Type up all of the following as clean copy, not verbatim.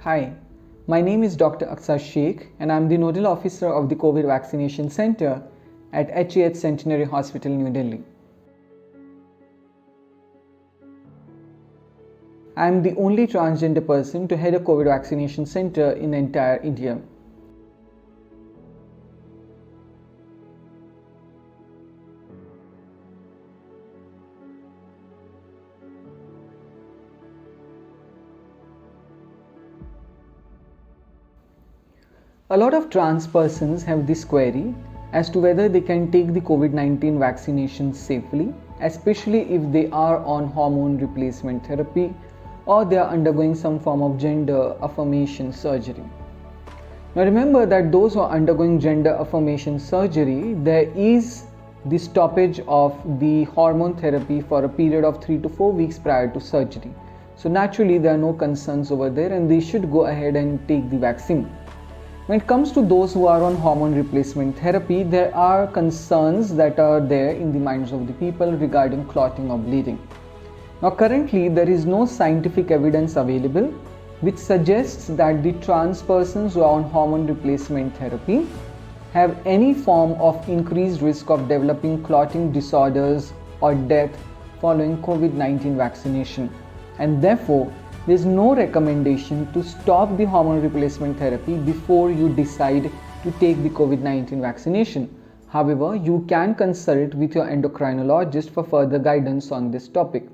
Hi, my name is Dr. Aksar Sheikh and I am the Nodal Officer of the COVID Vaccination Center at HAH Centenary Hospital, New Delhi. I am the only transgender person to head a COVID vaccination center in entire India. A lot of trans persons have this query as to whether they can take the COVID-19 vaccination safely, especially if they are on hormone replacement therapy or they are undergoing some form of gender affirmation surgery. Now remember that those who are undergoing gender affirmation surgery, there is the stoppage of the hormone therapy for a period of 3 to 4 weeks prior to surgery. So naturally there are no concerns over there and they should go ahead and take the vaccine. When it comes to those who are on hormone replacement therapy, there are concerns that are there in the minds of the people regarding clotting or bleeding. Now currently there is no scientific evidence available which suggests that the trans persons who are on hormone replacement therapy have any form of increased risk of developing clotting disorders or death following COVID-19 vaccination, and therefore there is no recommendation to stop the hormone replacement therapy before you decide to take the COVID-19 vaccination. However, you can consult with your endocrinologist for further guidance on this topic.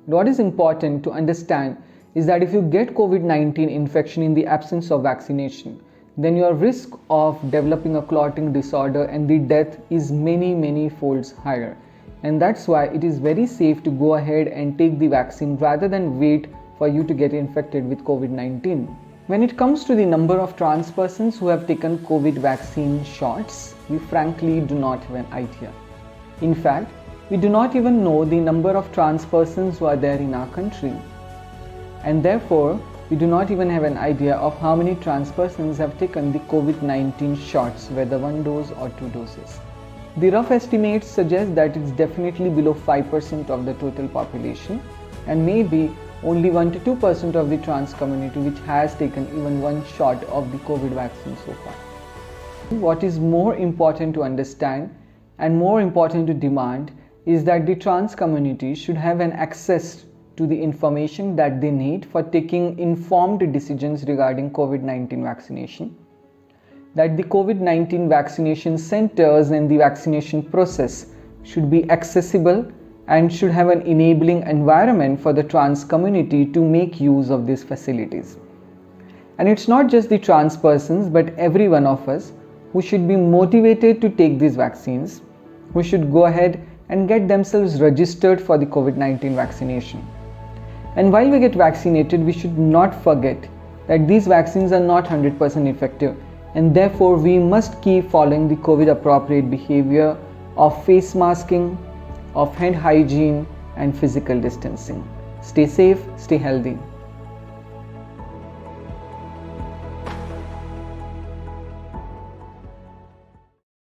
What is important to understand is that if you get COVID-19 infection in the absence of vaccination, then your risk of developing a clotting disorder and the death is many folds higher. And that's why it is very safe to go ahead and take the vaccine rather than wait for you to get infected with COVID-19. When it comes to the number of trans persons who have taken COVID vaccine shots, we frankly do not have an idea. In fact, we do not even know the number of trans persons who are there in our country. And therefore, we do not even have an idea of how many trans persons have taken the COVID-19 shots, whether 1 dose or 2 doses. The rough estimates suggest that it's definitely below 5% of the total population and maybe only 1 to 2% of the trans community which has taken even 1 shot of the COVID vaccine so far. What is more important to understand and more important to demand is that the trans community should have an access to the information that they need for taking informed decisions regarding COVID-19 vaccination, that the COVID-19 vaccination centers and the vaccination process should be accessible and should have an enabling environment for the trans community to make use of these facilities. And it's not just the trans persons, but every one of us who should be motivated to take these vaccines, who should go ahead and get themselves registered for the COVID-19 vaccination. And while we get vaccinated, we should not forget that these vaccines are not 100% effective, and therefore we must keep following the COVID appropriate behavior of face masking, of hand hygiene and physical distancing. Stay safe, stay healthy.